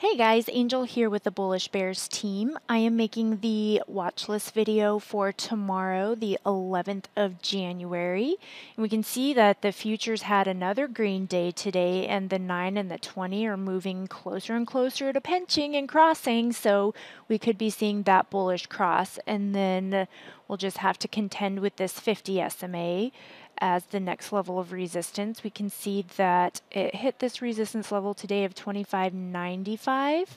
Hey guys, Angel here with the Bullish Bears team. I am making the watch list video for tomorrow, the 11th of January. And we can see that the futures had another green day today, and the 9 and the 20 are moving closer and closer to pinching and crossing. So we could be seeing that bullish cross, and then we'll just have to contend with this 50 SMA as the next level of resistance. We can see that it hit this resistance level today of 25.95,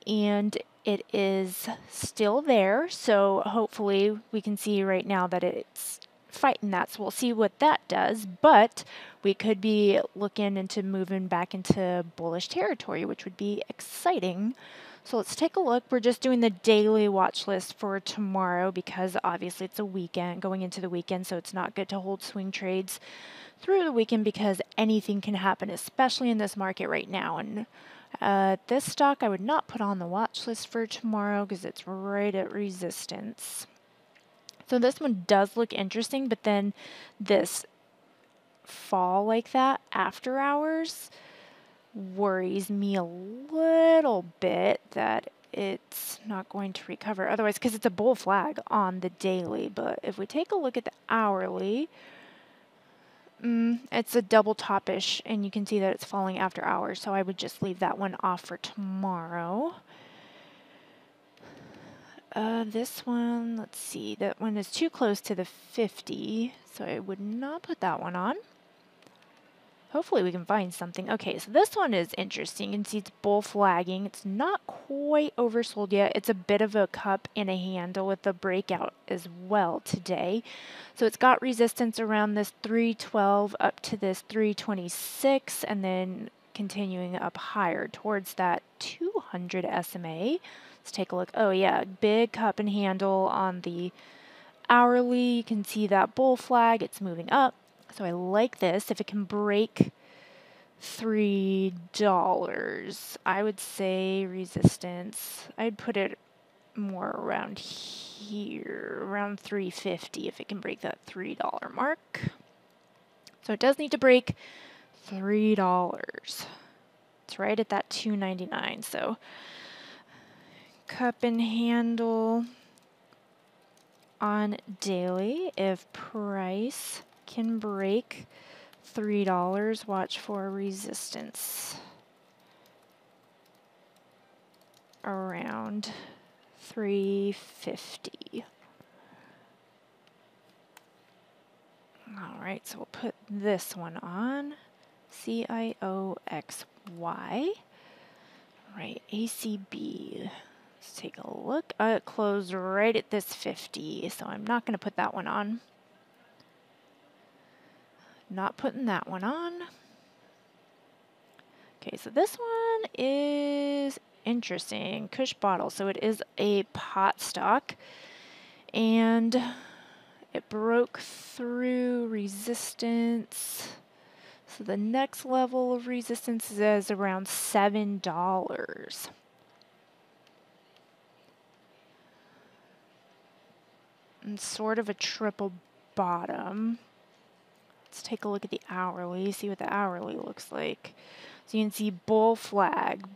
and it is still there. So hopefully we can see right now that it's fighting that. So we'll see what that does, but we could be looking into moving back into bullish territory, which would be exciting. So let's take a look. We're just doing the daily watch list for tomorrow because obviously it's a weekend, going into the weekend, so it's not good to hold swing trades through the weekend because anything can happen, especially in this market right now. And this stock I would not put on the watch list for tomorrow because it's right at resistance. So this one does look interesting, but then this fall like that after hours worries me a little bit that it's not going to recover otherwise, because it's a bull flag on the daily. But if we take a look at the hourly, it's a double topish, and you can see that it's falling after hours, so I would just leave that one off for tomorrow. This one, let's see, that one is too close to the 50, so I would not put that one on. Hopefully we can find something. Okay, so this one is interesting. You can see it's bull flagging. It's not quite oversold yet. It's a bit of a cup and a handle with a breakout as well today. So it's got resistance around this 312 up to this 326, and then continuing up higher towards that 200 SMA. Let's take a look. Oh yeah, big cup and handle on the hourly. You can see that bull flag. It's moving up. So I like this. If it can break $3, I would say resistance, I'd put it more around here, around 350 if it can break that $3 mark. So it does need to break $3. It's right at that $2.99. So cup and handle on daily. If price can break $3, watch for resistance around 350. All right, so we'll put this one on, CIOXY. All right, ACB. Let's take a look. It closed right at this 50, so I'm not going to put that one on. Not putting that one on. Okay, so this one is interesting. Kush bottle. So it is a pot stock, and it broke through resistance. So the next level of resistance is around $7. And sort of a triple bottom. Let's take a look at the hourly, see what the hourly looks like. So you can see bull flag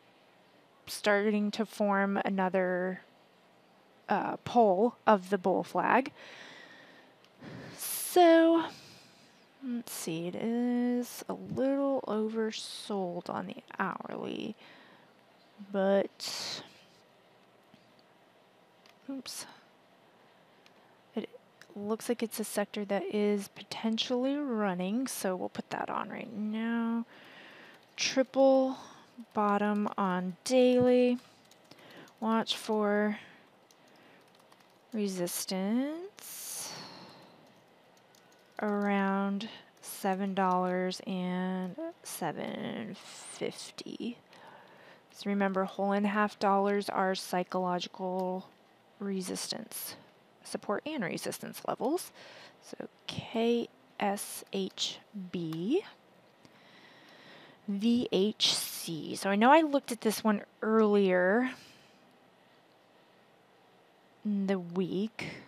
starting to form another pole of the bull flag. So let's see, it is a little oversold on the hourly, but oops. Looks like it's a sector that is potentially running, so we'll put that on right now. Triple bottom on daily. Watch for resistance around $7 and $7.50. So remember, $1.50 are psychological resistance, support and resistance levels. So KSHB, VHC. So I know I looked at this one earlier in the week.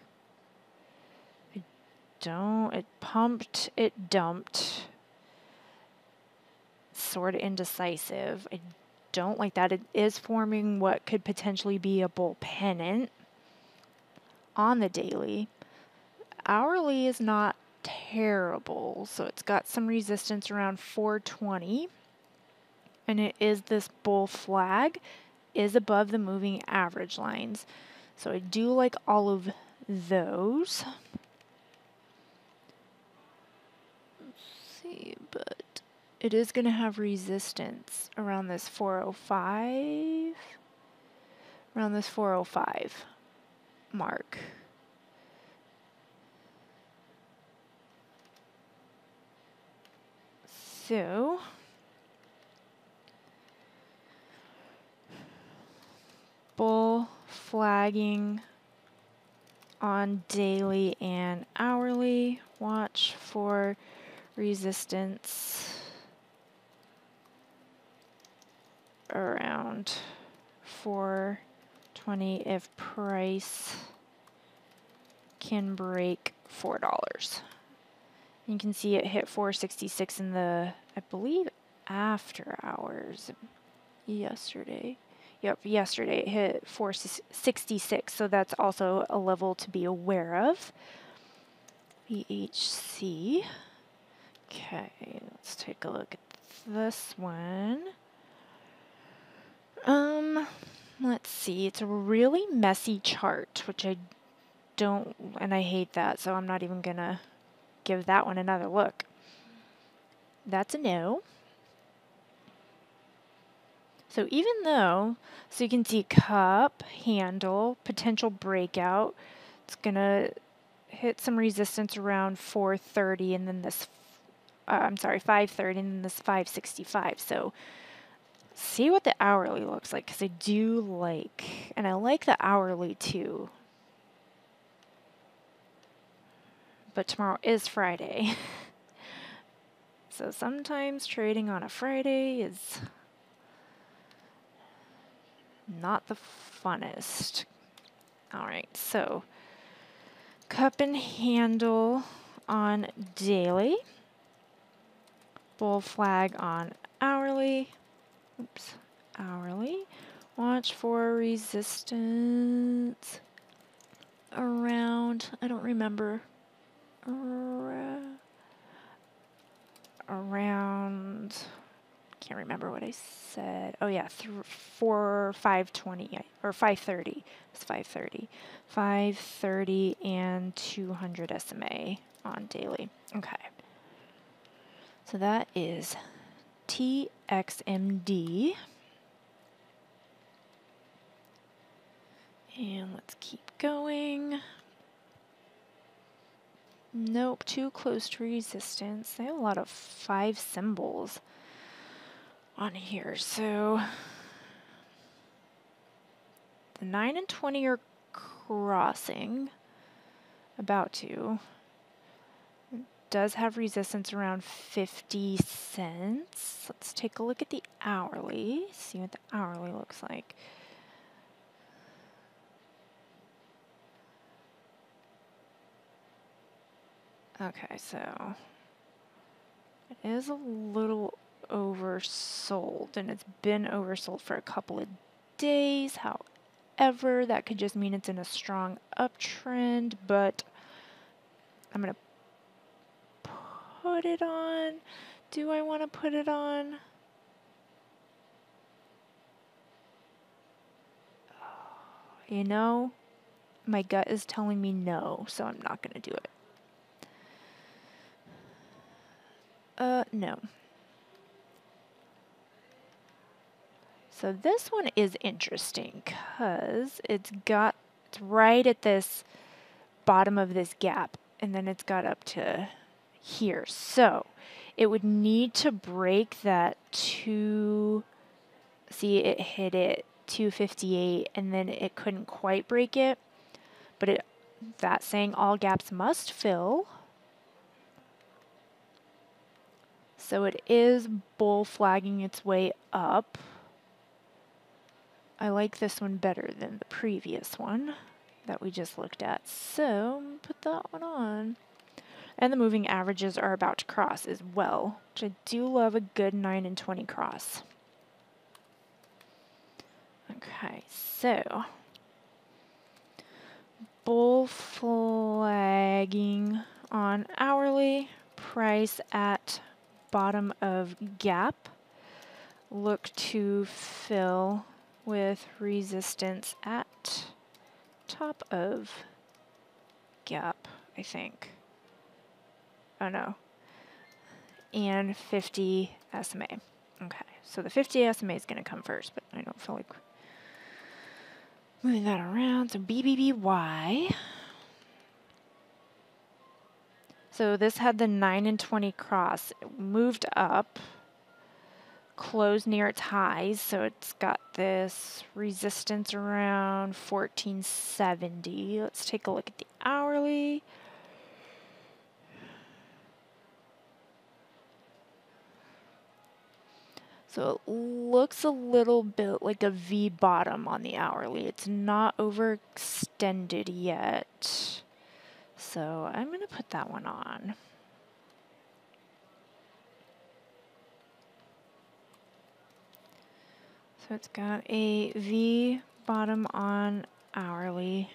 It pumped, it dumped. Sort of indecisive. I don't like that. It is forming what could potentially be a bull pennant on the daily. Hourly is not terrible, so it's got some resistance around 420, and it is this bull flag is above the moving average lines. So I do like all of those. Let's see, but it is going to have resistance around this 405, around this 405 mark. So bull flagging on daily and hourly. Watch for resistance around 420 if price can break $4. You can see it hit 466 in the, I believe, after hours yesterday. Yep, yesterday it hit 466, so that's also a level to be aware of. VHC. Okay, let's take a look at this one. Let's see, it's a really messy chart, which I don't, and I hate that, so I'm not even gonna give that one another look. That's a no. So even though, so you can see cup, handle, potential breakout, it's gonna hit some resistance around 430 and then this, I'm sorry, 530 and then this 565. So see what the hourly looks like, because I do like, and I like the hourly too. But tomorrow is Friday. So sometimes trading on a Friday is not the funnest. All right, so cup and handle on daily, bull flag on hourly. Oops, hourly. Watch for resistance around, I don't remember, around, can't remember what I said. Oh yeah, 520 or 530. It's 530. 530 and 200 SMA on daily. Okay. So that is TXMD. And let's keep going. Nope, too close to resistance. They have a lot of 5 symbols on here. So the 9 and 20 are crossing, about to. It does have resistance around 50 cents. Let's take a look at the hourly, see what the hourly looks like. Okay, so it is a little oversold, and it's been oversold for a couple of days. However, that could just mean it's in a strong uptrend, but I'm going to put it on. Do I want to put it on? You know, my gut is telling me no, so I'm not going to do it. No. So this one is interesting because it's right at this bottom of this gap, and then it's got up to here. So it would need to break that see, it hit it 258, and then it couldn't quite break it, but that's saying all gaps must fill. So it is bull flagging its way up. I like this one better than the previous one that we just looked at. So put that one on. And the moving averages are about to cross as well, which I do love a good 9 and 20 cross. Okay, so bull flagging on hourly, price at bottom of gap. Look to fill with resistance at top of gap, I think. Oh no. And 50 SMA. Okay, so the 50 SMA is going to come first, but I don't feel like moving that around. So BBBY. So this had the 9 and 20 cross. It moved up, closed near its highs, so it's got this resistance around 1470. Let's take a look at the hourly. So it looks a little bit like a V bottom on the hourly. It's not overextended yet. So I'm going to put that one on. So it's got a V bottom on hourly.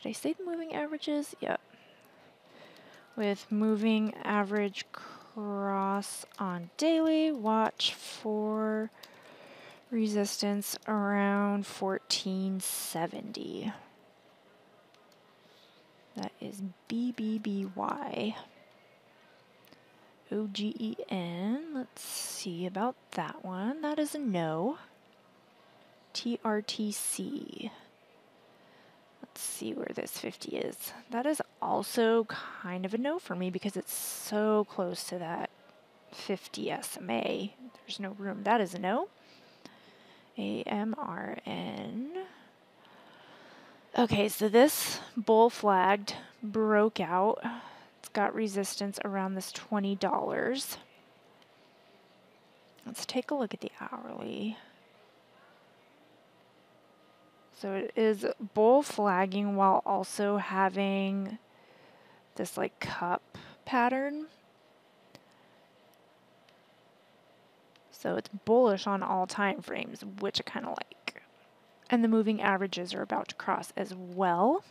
Did I say the moving averages? Yep. With moving average cross on daily, watch for resistance around 1470. That is BBBY. OGEN, let's see about that one. That is a no. TRTC. Let's see where this 50 is. That is also kind of a no for me because it's so close to that 50 SMA. There's no room. That is a no. AMRN. Okay, so this bull flagged, broke out. It's got resistance around this $20. Let's take a look at the hourly. So it is bull flagging while also having this like cup pattern. So it's bullish on all time frames, which I kind of like. And the moving averages are about to cross as well.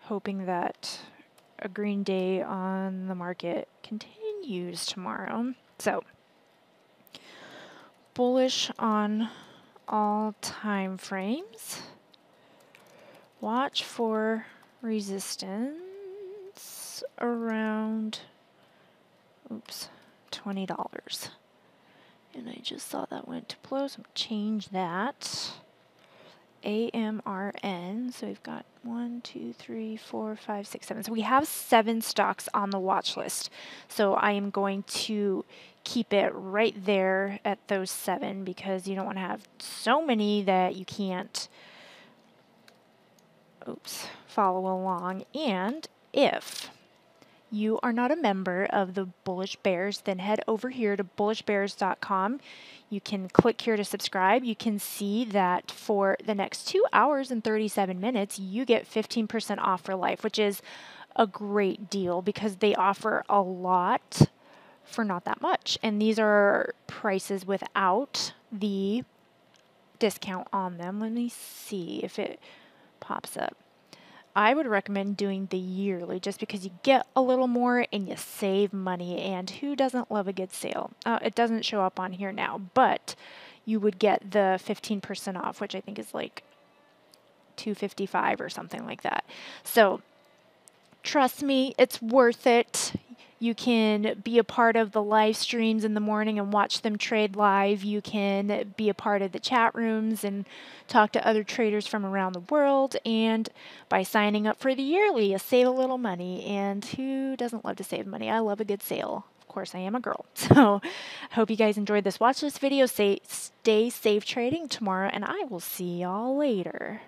Hoping that a green day on the market continues tomorrow. So bullish on all time frames. Watch for resistance around, oops, $20. And I just saw that went to close, so change that. AMRN, so we've got 1, 2, 3, 4, 5, 6, 7. So we have 7 stocks on the watch list. So I am going to keep it right there at those 7 because you don't want to have so many that you can't, follow along. And if you are not a member of the Bullish Bears, then head over here to bullishbears.com. You can click here to subscribe. You can see that for the next 2 hours and 37 minutes, you get 15% off for life, which is a great deal because they offer a lot for not that much. And these are prices without the discount on them. Let me see if it pops up. I would recommend doing the yearly just because you get a little more and you save money. And who doesn't love a good sale? It doesn't show up on here now, but you would get the 15% off, which I think is like $255 or something like that. So trust me, it's worth it. You can be a part of the live streams in the morning and watch them trade live. You can be a part of the chat rooms and talk to other traders from around the world. And by signing up for the yearly, you save a little money. And who doesn't love to save money? I love a good sale. Of course, I am a girl. So I hope you guys enjoyed this watch list video. Stay safe trading tomorrow, and I will see y'all later.